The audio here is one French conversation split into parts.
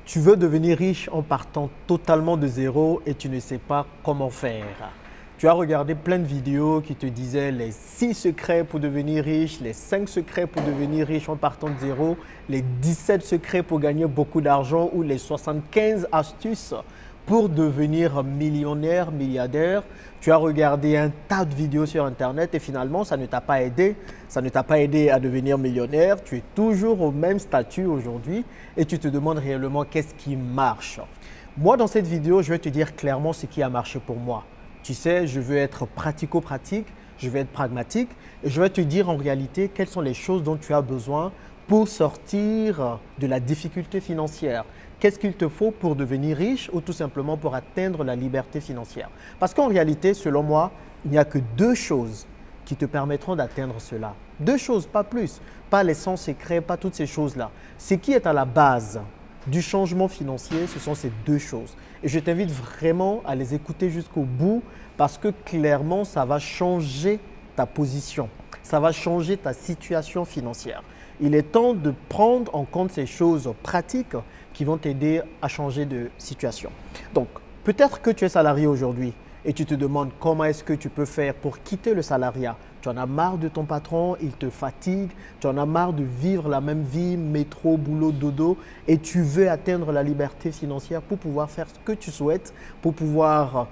Tu veux devenir riche en partant totalement de zéro et tu ne sais pas comment faire. Tu as regardé plein de vidéos qui te disaient les 6 secrets pour devenir riche, les 5 secrets pour devenir riche en partant de zéro, les 17 secrets pour gagner beaucoup d'argent ou les 75 astuces pour devenir millionnaire, milliardaire. Tu as regardé un tas de vidéos sur Internet et finalement, ça ne t'a pas aidé. Ça ne t'a pas aidé à devenir millionnaire. Tu es toujours au même statut aujourd'hui et tu te demandes réellement qu'est-ce qui marche. Moi, dans cette vidéo, je vais te dire clairement ce qui a marché pour moi. Tu sais, je veux être pratico-pratique, je veux être pragmatique et je vais te dire en réalité quelles sont les choses dont tu as besoin pour sortir de la difficulté financière. Qu'est-ce qu'il te faut pour devenir riche ou tout simplement pour atteindre la liberté financière? Parce qu'en réalité, selon moi, il n'y a que 2 choses qui te permettront d'atteindre cela. 2 choses, pas plus. Pas les 100 secrets, pas toutes ces choses-là. Ce qui est à la base du changement financier, ce sont ces 2 choses. Et je t'invite vraiment à les écouter jusqu'au bout parce que clairement, ça va changer ta position. Ça va changer ta situation financière. Il est temps de prendre en compte ces choses pratiques qui vont t'aider à changer de situation. Donc, peut-être que tu es salarié aujourd'hui et tu te demandes comment est-ce que tu peux faire pour quitter le salariat. Tu en as marre de ton patron, il te fatigue, tu en as marre de vivre la même vie, métro, boulot, dodo, et tu veux atteindre la liberté financière pour pouvoir faire ce que tu souhaites, pour pouvoir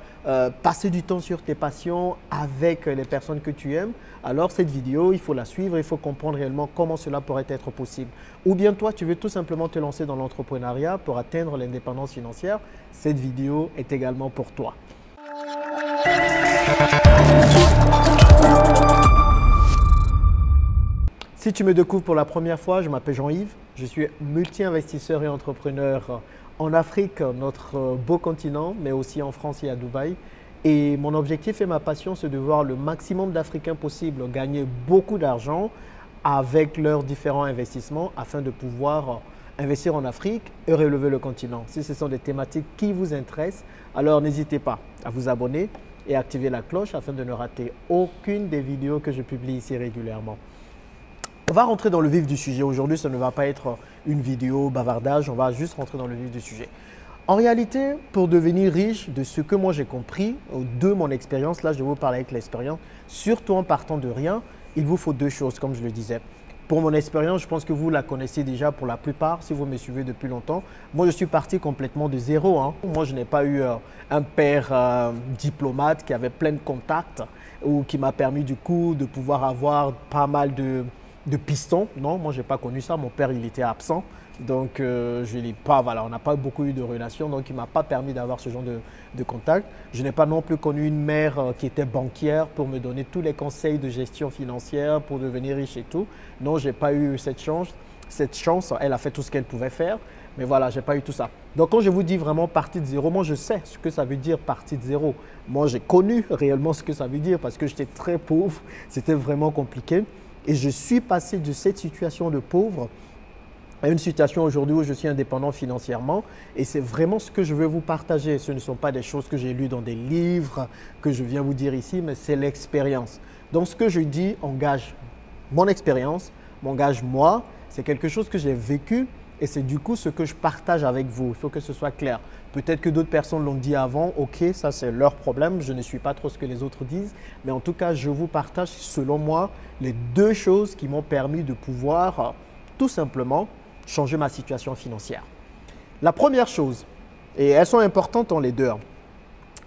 passer du temps sur tes passions avec les personnes que tu aimes. Alors cette vidéo, il faut la suivre, il faut comprendre réellement comment cela pourrait être possible. Ou bien toi, tu veux tout simplement te lancer dans l'entrepreneuriat pour atteindre l'indépendance financière. Cette vidéo est également pour toi. Si tu me découvres pour la première fois, je m'appelle Jean-Yves, je suis multi-investisseur et entrepreneur en Afrique, notre beau continent, mais aussi en France et à Dubaï. Et mon objectif et ma passion, c'est de voir le maximum d'Africains possible gagner beaucoup d'argent avec leurs différents investissements afin de pouvoir investir en Afrique et relever le continent. Si ce sont des thématiques qui vous intéressent, alors n'hésitez pas à vous abonner et activer la cloche afin de ne rater aucune des vidéos que je publie ici régulièrement. On va rentrer dans le vif du sujet. Aujourd'hui, ça ne va pas être une vidéo bavardage, on va juste rentrer dans le vif du sujet. En réalité, pour devenir riche, de ce que moi j'ai compris, de mon expérience, là je vais vous parler avec l'expérience, surtout en partant de rien, il vous faut 2 choses, comme je le disais. Pour mon expérience, je pense que vous la connaissez déjà pour la plupart, si vous me suivez depuis longtemps. Moi, je suis parti complètement de zéro. Moi, je n'ai pas eu un père diplomate qui avait plein de contacts ou qui m'a permis du coup de pouvoir avoir pas mal de pistons. Non, moi, je n'ai pas connu ça. Mon père, il était absent. Donc, je n'ai pas, voilà, on n'a pas beaucoup eu de relations. Donc, il ne m'a pas permis d'avoir ce genre de contact. Je n'ai pas non plus connu une mère qui était banquière pour me donner tous les conseils de gestion financière pour devenir riche et tout. Non, je n'ai pas eu cette chance. Cette chance, elle a fait tout ce qu'elle pouvait faire. Mais voilà, je n'ai pas eu tout ça. Donc, quand je vous dis vraiment partie de zéro, moi, je sais ce que ça veut dire partie de zéro. Moi, j'ai connu réellement ce que ça veut dire parce que j'étais très pauvre. C'était vraiment compliqué. Et je suis passé de cette situation de pauvre à une situation aujourd'hui où je suis indépendant financièrement et c'est vraiment ce que je veux vous partager. Ce ne sont pas des choses que j'ai lues dans des livres que je viens vous dire ici, mais c'est l'expérience. Donc ce que je dis engage mon expérience, m'engage moi, c'est quelque chose que j'ai vécu et c'est du coup ce que je partage avec vous. Il faut que ce soit clair. Peut-être que d'autres personnes l'ont dit avant, ok, ça c'est leur problème, je ne suis pas trop ce que les autres disent, mais en tout cas, je vous partage selon moi les 2 choses qui m'ont permis de pouvoir tout simplement changer ma situation financière. La première chose, et elles sont importantes dans les 2,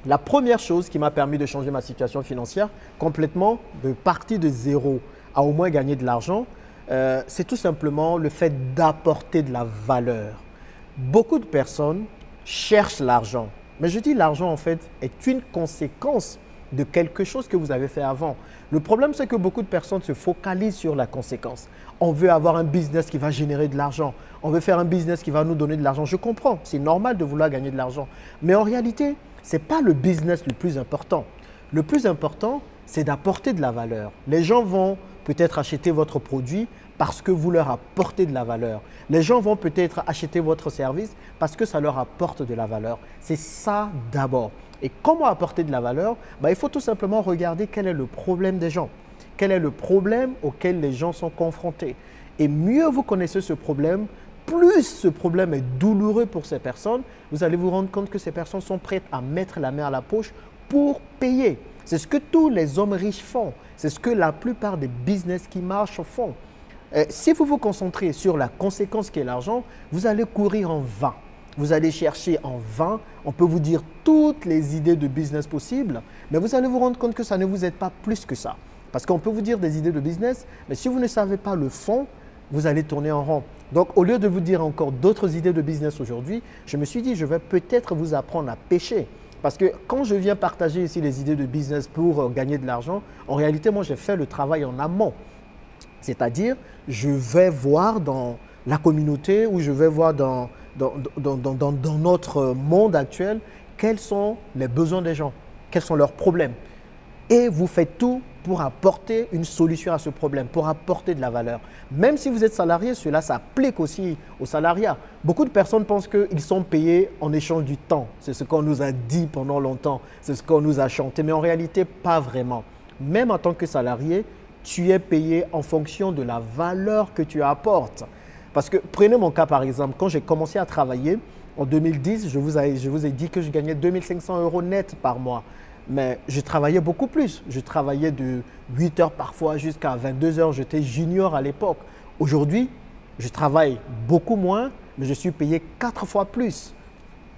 la première chose qui m'a permis de changer ma situation financière complètement, de partir de zéro à au moins gagner de l'argent, c'est tout simplement le fait d'apporter de la valeur. Beaucoup de personnes cherchent l'argent, mais je dis l'argent en fait est une conséquence de quelque chose que vous avez fait avant. Le problème, c'est que beaucoup de personnes se focalisent sur la conséquence. On veut avoir un business qui va générer de l'argent. On veut faire un business qui va nous donner de l'argent. Je comprends, c'est normal de vouloir gagner de l'argent. Mais en réalité, ce n'est pas le business le plus important. Le plus important, c'est d'apporter de la valeur. Les gens vont peut-être acheter votre produit parce que vous leur apportez de la valeur. Les gens vont peut-être acheter votre service parce que ça leur apporte de la valeur. C'est ça d'abord. Et comment apporter de la valeur? Il faut tout simplement regarder quel est le problème des gens. Quel est le problème auquel les gens sont confrontés. Et mieux vous connaissez ce problème, plus ce problème est douloureux pour ces personnes, vous allez vous rendre compte que ces personnes sont prêtes à mettre la main à la poche pour payer. C'est ce que tous les hommes riches font. C'est ce que la plupart des business qui marchent font. Si vous vous concentrez sur la conséquence qui est l'argent, vous allez courir en vain. Vous allez chercher en vain. On peut vous dire toutes les idées de business possibles, mais vous allez vous rendre compte que ça ne vous aide pas plus que ça. Parce qu'on peut vous dire des idées de business, mais si vous ne savez pas le fond, vous allez tourner en rond. Donc, au lieu de vous dire encore d'autres idées de business aujourd'hui, je me suis dit, je vais peut-être vous apprendre à pêcher. Parce que quand je viens partager ici les idées de business pour gagner de l'argent, en réalité, moi, j'ai fait le travail en amont. C'est-à-dire, je vais voir dans la communauté ou je vais voir dans notre monde actuel quels sont les besoins des gens, quels sont leurs problèmes. Et vous faites tout pour apporter une solution à ce problème, pour apporter de la valeur. Même si vous êtes salarié, cela s'applique aussi au salariat. Beaucoup de personnes pensent qu'ils sont payés en échange du temps. C'est ce qu'on nous a dit pendant longtemps, c'est ce qu'on nous a chanté, mais en réalité, pas vraiment. Même en tant que salarié, tu es payé en fonction de la valeur que tu apportes. Parce que prenez mon cas par exemple, quand j'ai commencé à travailler en 2010, je vous ai dit que je gagnais 2500 € net par mois. Mais je travaillais beaucoup plus. Je travaillais de 8 heures parfois jusqu'à 22 heures. J'étais junior à l'époque. Aujourd'hui, je travaille beaucoup moins, mais je suis payé 4 fois plus.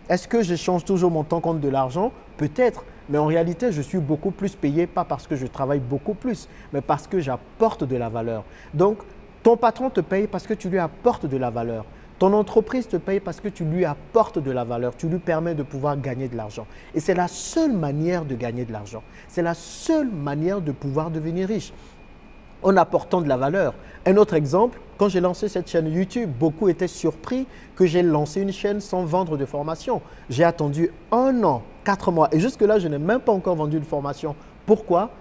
Est-ce que j'échange toujours mon temps contre de l'argent? Peut-être. Mais en réalité, je suis beaucoup plus payé, pas parce que je travaille beaucoup plus, mais parce que j'apporte de la valeur. Donc, ton patron te paye parce que tu lui apportes de la valeur. Ton entreprise te paye parce que tu lui apportes de la valeur, tu lui permets de pouvoir gagner de l'argent. Et c'est la seule manière de gagner de l'argent. C'est la seule manière de pouvoir devenir riche, en apportant de la valeur. Un autre exemple, quand j'ai lancé cette chaîne YouTube, beaucoup étaient surpris que j'ai lancé une chaîne sans vendre de formation. J'ai attendu 1 an, 4 mois et jusque-là, je n'ai même pas encore vendu de formation. Pourquoi ?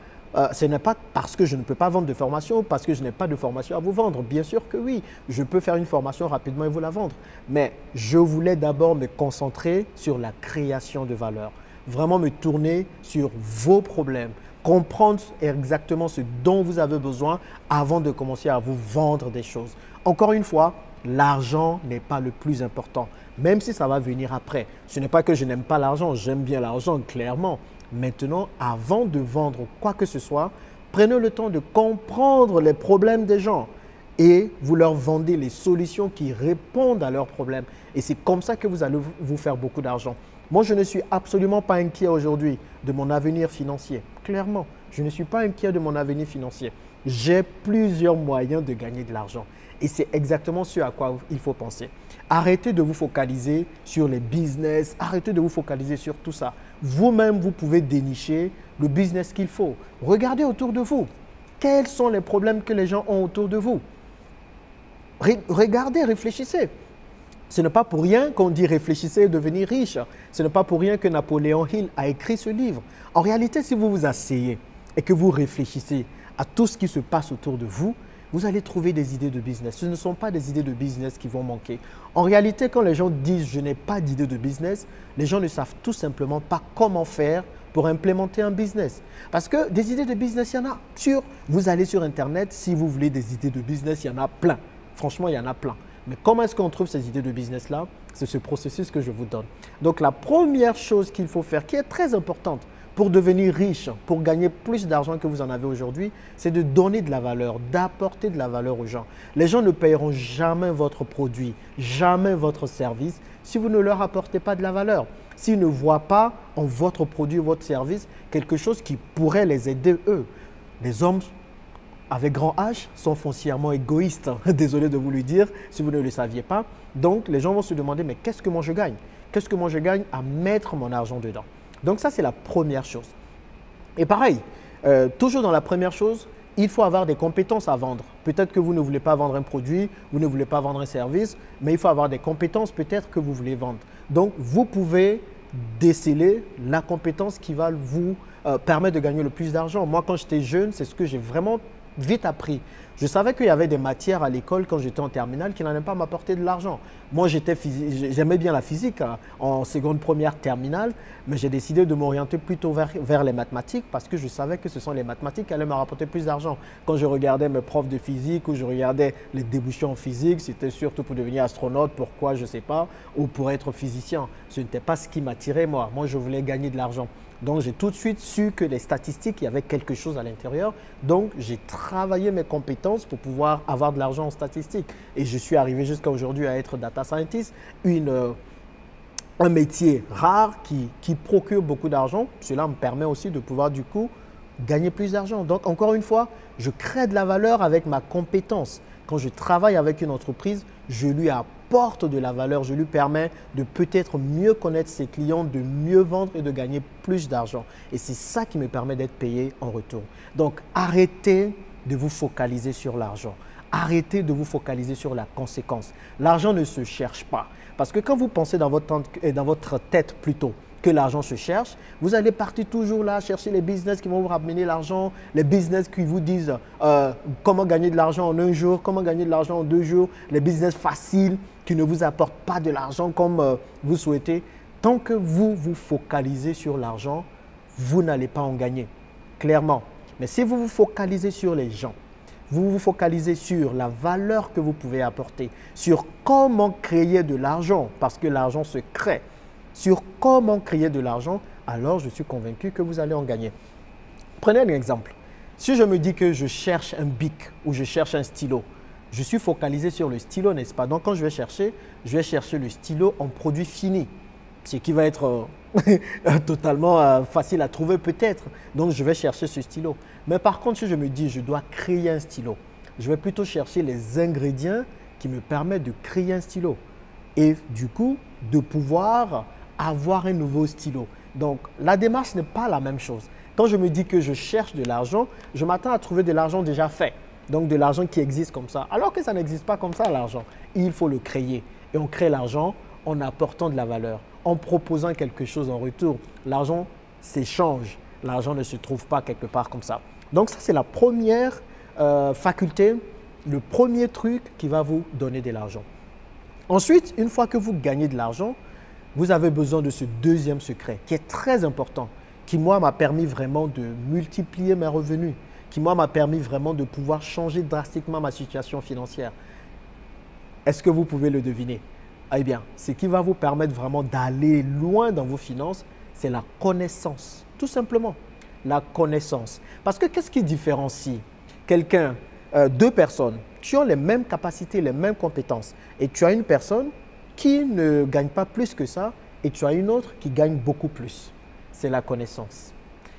Ce n'est pas parce que je ne peux pas vendre de formation ou parce que je n'ai pas de formation à vous vendre. Bien sûr que oui, je peux faire une formation rapidement et vous la vendre. Mais je voulais d'abord me concentrer sur la création de valeur. Vraiment me tourner sur vos problèmes. Comprendre exactement ce dont vous avez besoin avant de commencer à vous vendre des choses. Encore une fois, l'argent n'est pas le plus important, même si ça va venir après. Ce n'est pas que je n'aime pas l'argent, j'aime bien l'argent, clairement. Maintenant, avant de vendre quoi que ce soit, prenez le temps de comprendre les problèmes des gens et vous leur vendez les solutions qui répondent à leurs problèmes. Et c'est comme ça que vous allez vous faire beaucoup d'argent. Moi, je ne suis absolument pas inquiet aujourd'hui de mon avenir financier. Clairement, je ne suis pas inquiet de mon avenir financier. J'ai plusieurs moyens de gagner de l'argent. Et c'est exactement ce à quoi il faut penser. Arrêtez de vous focaliser sur les business, arrêtez de vous focaliser sur tout ça. Vous-même, vous pouvez dénicher le business qu'il faut. Regardez autour de vous. Quels sont les problèmes que les gens ont autour de vous? Regardez, réfléchissez. Ce n'est pas pour rien qu'on dit réfléchissez et devenir riche. Ce n'est pas pour rien que Napoléon Hill a écrit ce livre. En réalité, si vous vous asseyez et que vous réfléchissez à tout ce qui se passe autour de vous, vous allez trouver des idées de business. Ce ne sont pas des idées de business qui vont manquer. En réalité, quand les gens disent « je n'ai pas d'idée de business », les gens ne savent tout simplement pas comment faire pour implémenter un business. Parce que des idées de business, il y en a. Vous allez sur Internet, si vous voulez des idées de business, il y en a plein. Franchement, il y en a plein. Mais comment est-ce qu'on trouve ces idées de business-là? C'est ce processus que je vous donne. Donc, la première chose qu'il faut faire, qui est très importante pour devenir riche, pour gagner plus d'argent que vous en avez aujourd'hui, c'est de donner de la valeur, d'apporter de la valeur aux gens. Les gens ne paieront jamais votre produit, jamais votre service si vous ne leur apportez pas de la valeur. S'ils ne voient pas en votre produit ou votre service quelque chose qui pourrait les aider eux. Les hommes avec grand H sont foncièrement égoïstes. Désolé de vous le dire si vous ne le saviez pas. Donc, les gens vont se demander, mais qu'est-ce que moi je gagne? Qu'est-ce que moi je gagne à mettre mon argent dedans? Donc, ça, c'est la première chose. Et pareil, toujours dans la première chose, il faut avoir des compétences à vendre. Peut-être que vous ne voulez pas vendre un produit, vous ne voulez pas vendre un service, mais il faut avoir des compétences peut-être que vous voulez vendre. Donc, vous pouvez déceler la compétence qui va vous permettre de gagner le plus d'argent. Moi, quand j'étais jeune, c'est ce que j'ai vraiment vite appris. Je savais qu'il y avait des matières à l'école quand j'étais en terminale qui n'allaient pas m'apporter de l'argent. Moi, j'aimais bien la physique en seconde, première, terminale, mais j'ai décidé de m'orienter plutôt vers les mathématiques parce que je savais que ce sont les mathématiques qui allaient me rapporter plus d'argent. Quand je regardais mes profs de physique ou je regardais les débouchés en physique, c'était surtout pour devenir astronaute, pourquoi, je ne sais pas, ou pour être physicien. Ce n'était pas ce qui m'attirait moi. Moi, je voulais gagner de l'argent. Donc, j'ai tout de suite su que les statistiques, il y avait quelque chose à l'intérieur. Donc, j'ai travaillé mes compétences pour pouvoir avoir de l'argent en statistiques. Et je suis arrivé jusqu'à aujourd'hui à être data scientist, un métier rare qui procure beaucoup d'argent. Cela me permet aussi de pouvoir, du coup, gagner plus d'argent. Donc, encore une fois, je crée de la valeur avec ma compétence. Quand je travaille avec une entreprise, je lui apporte de la valeur, je lui permets de peut-être mieux connaître ses clients, de mieux vendre et de gagner plus d'argent. Et c'est ça qui me permet d'être payé en retour. Donc, arrêtez de vous focaliser sur l'argent. Arrêtez de vous focaliser sur la conséquence. L'argent ne se cherche pas. Parce que quand vous pensez dans votre tête plutôt que l'argent se cherche, vous allez partir toujours là chercher les business qui vont vous ramener l'argent, les business qui vous disent comment gagner de l'argent en un jour, comment gagner de l'argent en 2 jours, les business faciles qui ne vous apportent pas de l'argent comme vous souhaitez. Tant que vous vous focalisez sur l'argent, vous n'allez pas en gagner, clairement. Mais si vous vous focalisez sur les gens, vous vous focalisez sur la valeur que vous pouvez apporter, sur comment créer de l'argent, parce que l'argent se crée, sur comment créer de l'argent, alors je suis convaincu que vous allez en gagner. Prenez un exemple. Si je me dis que je cherche un bic ou je cherche un stylo, je suis focalisé sur le stylo, n'est-ce pas? Donc, quand je vais chercher le stylo en produit fini, ce qui va être totalement facile à trouver peut-être. Donc, je vais chercher ce stylo. Mais par contre, si je me dis je dois créer un stylo, je vais plutôt chercher les ingrédients qui me permettent de créer un stylo et du coup, de pouvoir avoir un nouveau stylo. Donc, la démarche n'est pas la même chose. Quand je me dis que je cherche de l'argent, je m'attends à trouver de l'argent déjà fait. Donc, de l'argent qui existe comme ça. Alors que ça n'existe pas comme ça, l'argent. Il faut le créer. Et on crée l'argent en apportant de la valeur, en proposant quelque chose en retour. L'argent s'échange. L'argent ne se trouve pas quelque part comme ça. Donc, ça, c'est la première faculté, le premier truc qui va vous donner de l'argent. Ensuite, une fois que vous gagnez de l'argent, vous avez besoin de ce deuxième secret qui est très important, qui moi m'a permis vraiment de multiplier mes revenus, qui moi m'a permis vraiment de pouvoir changer drastiquement ma situation financière. Est-ce que vous pouvez le deviner? Eh bien, ce qui va vous permettre vraiment d'aller loin dans vos finances, c'est la connaissance, tout simplement. La connaissance. Parce que qu'est-ce qui différencie deux personnes qui ont les mêmes capacités, les mêmes compétences et tu as une personne qui ne gagne pas plus que ça et tu as une autre qui gagne beaucoup plus? C'est la connaissance.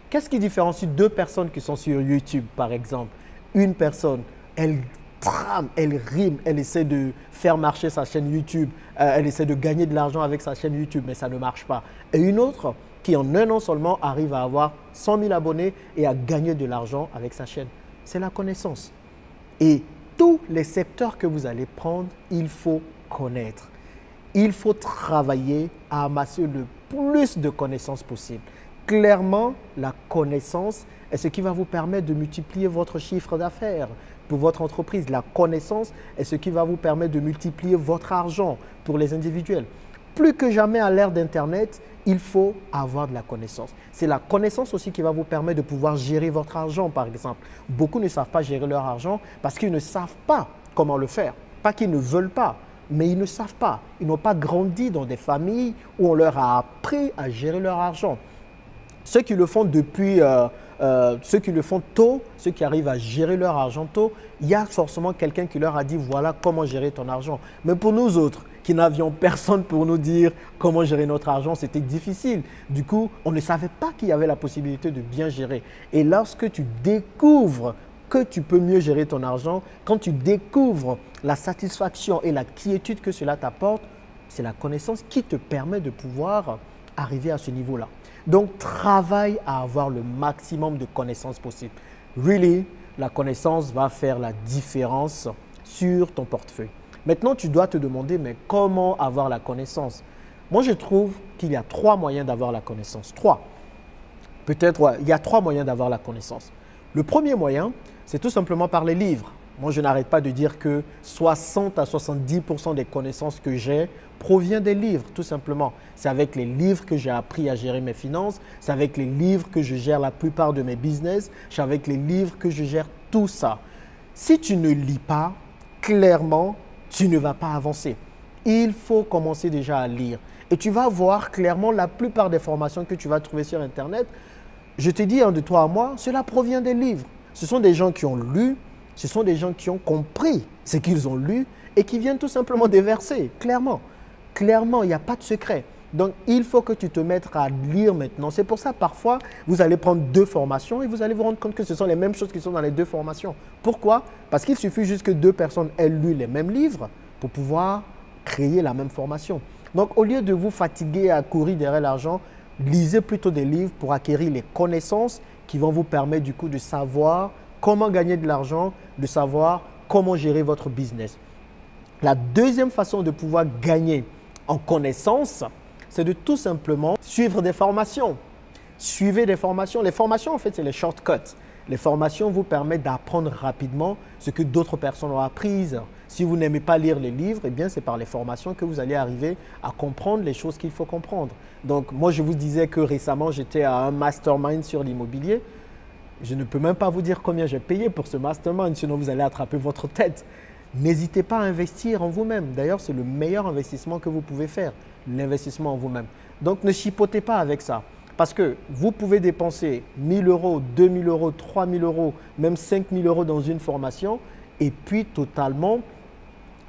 Qu'est-ce qui différencie deux personnes qui sont sur YouTube, par exemple? Une personne, elle trame, elle rime, elle essaie de faire marcher sa chaîne YouTube, elle essaie de gagner de l'argent avec sa chaîne YouTube, mais ça ne marche pas. Et une autre qui, en un an seulement, arrive à avoir 100 000 abonnés et à gagner de l'argent avec sa chaîne. C'est la connaissance. Et tous les secteurs que vous allez prendre, il faut connaître. Il faut travailler à amasser le plus de connaissances possible. Clairement, la connaissance est ce qui va vous permettre de multiplier votre chiffre d'affaires pour votre entreprise. La connaissance est ce qui va vous permettre de multiplier votre argent pour les individuels. Plus que jamais à l'ère d'Internet, il faut avoir de la connaissance. C'est la connaissance aussi qui va vous permettre de pouvoir gérer votre argent, par exemple. Beaucoup ne savent pas gérer leur argent parce qu'ils ne savent pas comment le faire. Pas qu'ils ne veulent pas, mais ils ne savent pas. Ils n'ont pas grandi dans des familles où on leur a appris à gérer leur argent. Ceux qui le font ceux qui le font tôt, ceux qui arrivent à gérer leur argent tôt, il y a forcément quelqu'un qui leur a dit voilà comment gérer ton argent. Mais pour nous autres, qui n'avions personne pour nous dire comment gérer notre argent, c'était difficile. Du coup, on ne savait pas qu'il y avait la possibilité de bien gérer. Et lorsque tu découvres que tu peux mieux gérer ton argent, quand tu découvres la satisfaction et la quiétude que cela t'apporte, c'est la connaissance qui te permet de pouvoir arriver à ce niveau-là. Donc, travaille à avoir le maximum de connaissances possible. Really, la connaissance va faire la différence sur ton portefeuille. Maintenant, tu dois te demander, mais comment avoir la connaissance? Moi, je trouve qu'il y a 3 moyens d'avoir la connaissance. 3. Peut-être, ouais, il y a 3 moyens d'avoir la connaissance. Le premier moyen, c'est tout simplement par les livres. Moi, je n'arrête pas de dire que 60 à 70% des connaissances que j'ai proviennent des livres, tout simplement. C'est avec les livres que j'ai appris à gérer mes finances, c'est avec les livres que je gère la plupart de mes business, c'est avec les livres que je gère tout ça. Si tu ne lis pas, clairement, tu ne vas pas avancer. Il faut commencer déjà à lire. Et tu vas voir clairement la plupart des formations que tu vas trouver sur Internet. Je te dis, de toi à moi, cela provient des livres. Ce sont des gens qui ont lu, ce sont des gens qui ont compris ce qu'ils ont lu et qui viennent tout simplement déverser, clairement. Clairement, il n'y a pas de secret. Donc, il faut que tu te mettes à lire maintenant. C'est pour ça, parfois, vous allez prendre 2 formations et vous allez vous rendre compte que ce sont les mêmes choses qui sont dans les 2 formations. Pourquoi? Parce qu'il suffit juste que 2 personnes aient lu les mêmes livres pour pouvoir créer la même formation. Donc, au lieu de vous fatiguer à courir derrière l'argent, lisez plutôt des livres pour acquérir les connaissances qui vont vous permettre du coup de savoir comment gagner de l'argent, de savoir comment gérer votre business. La deuxième façon de pouvoir gagner en connaissance, c'est de tout simplement suivre des formations. Suivez des formations. Les formations, en fait, c'est les shortcuts. Les formations vous permettent d'apprendre rapidement ce que d'autres personnes ont appris. Si vous n'aimez pas lire les livres, eh bien, c'est par les formations que vous allez arriver à comprendre les choses qu'il faut comprendre. Donc, moi, je vous disais que récemment, j'étais à un mastermind sur l'immobilier. Je ne peux même pas vous dire combien j'ai payé pour ce mastermind, sinon vous allez attraper votre tête. N'hésitez pas à investir en vous-même. D'ailleurs, c'est le meilleur investissement que vous pouvez faire, l'investissement en vous-même. Donc, ne chipotez pas avec ça. Parce que vous pouvez dépenser 1 000 euros, 2 000 euros, 3 000 euros, même 5 000 euros dans une formation et puis totalement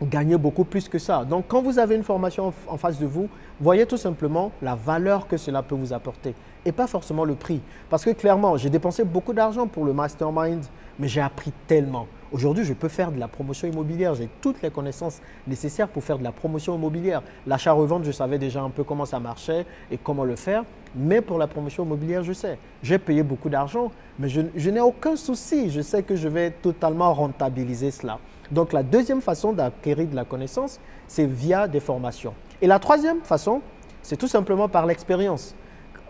gagner beaucoup plus que ça. Donc, quand vous avez une formation en face de vous, voyez tout simplement la valeur que cela peut vous apporter et pas forcément le prix. Parce que clairement, j'ai dépensé beaucoup d'argent pour le mastermind, mais j'ai appris tellement. Aujourd'hui, je peux faire de la promotion immobilière. J'ai toutes les connaissances nécessaires pour faire de la promotion immobilière. L'achat-revente, je savais déjà un peu comment ça marchait et comment le faire. Mais pour la promotion immobilière, je sais. J'ai payé beaucoup d'argent, mais je n'ai aucun souci. Je sais que je vais totalement rentabiliser cela. Donc, la deuxième façon d'acquérir de la connaissance, c'est via des formations. Et la troisième façon, c'est tout simplement par l'expérience.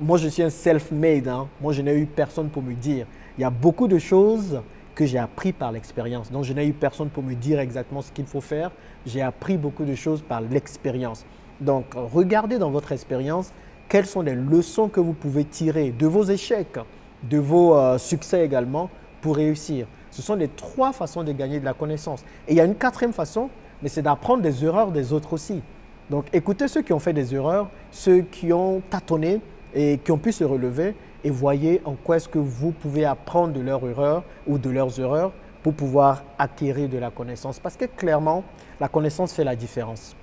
Moi, je suis un self-made. Moi, je n'ai eu personne pour me dire. Il y a beaucoup de choses que j'ai appris par l'expérience. Donc, je n'ai eu personne pour me dire exactement ce qu'il faut faire. J'ai appris beaucoup de choses par l'expérience. Donc, regardez dans votre expérience quelles sont les leçons que vous pouvez tirer de vos échecs, de vos succès également pour réussir. Ce sont les 3 façons de gagner de la connaissance. Et il y a une 4e façon, mais c'est d'apprendre des erreurs des autres aussi. Donc, écoutez ceux qui ont fait des erreurs, ceux qui ont tâtonné et qui ont pu se relever et voyez en quoi est-ce que vous pouvez apprendre de leurs erreurs ou de leurs erreurs pour pouvoir acquérir de la connaissance. Parce que clairement, la connaissance fait la différence.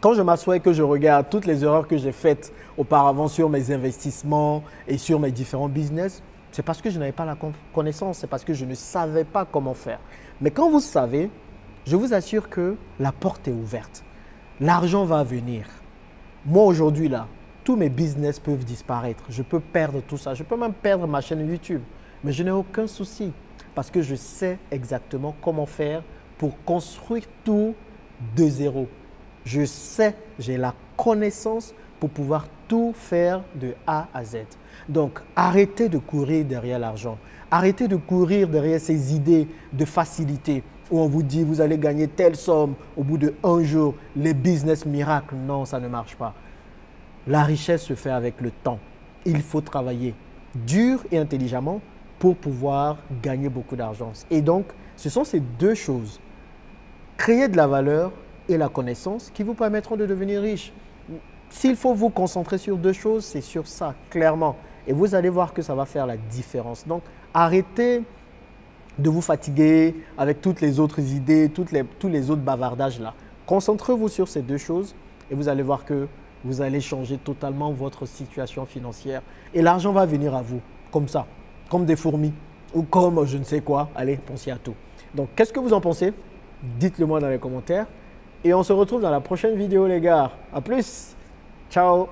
Quand je m'assois et que je regarde toutes les erreurs que j'ai faites auparavant sur mes investissements et sur mes différents business, c'est parce que je n'avais pas la connaissance, c'est parce que je ne savais pas comment faire. Mais quand vous savez, je vous assure que la porte est ouverte. L'argent va venir. Moi aujourd'hui là, tous mes business peuvent disparaître. Je peux perdre tout ça. Je peux même perdre ma chaîne YouTube. Mais je n'ai aucun souci parce que je sais exactement comment faire pour construire tout de zéro. Je sais, j'ai la connaissance pour pouvoir tout faire de A à Z. Donc, arrêtez de courir derrière l'argent. Arrêtez de courir derrière ces idées de facilité où on vous dit vous allez gagner telle somme au bout de 1 jour, les business miracles. Non, ça ne marche pas. La richesse se fait avec le temps. Il faut travailler dur et intelligemment pour pouvoir gagner beaucoup d'argent. Et donc, ce sont ces 2 choses, créer de la valeur et la connaissance qui vous permettront de devenir riche. S'il faut vous concentrer sur 2 choses, c'est sur ça, clairement. Et vous allez voir que ça va faire la différence. Donc, arrêtez de vous fatiguer avec toutes les autres idées, tous les autres bavardages là. Concentrez-vous sur ces 2 choses et vous allez voir que vous allez changer totalement votre situation financière. Et l'argent va venir à vous, comme ça, comme des fourmis ou comme je ne sais quoi. Allez, pensez à tout. Donc, qu'est-ce que vous en pensez? Dites-le moi dans les commentaires. Et on se retrouve dans la prochaine vidéo, les gars. À plus. Ciao.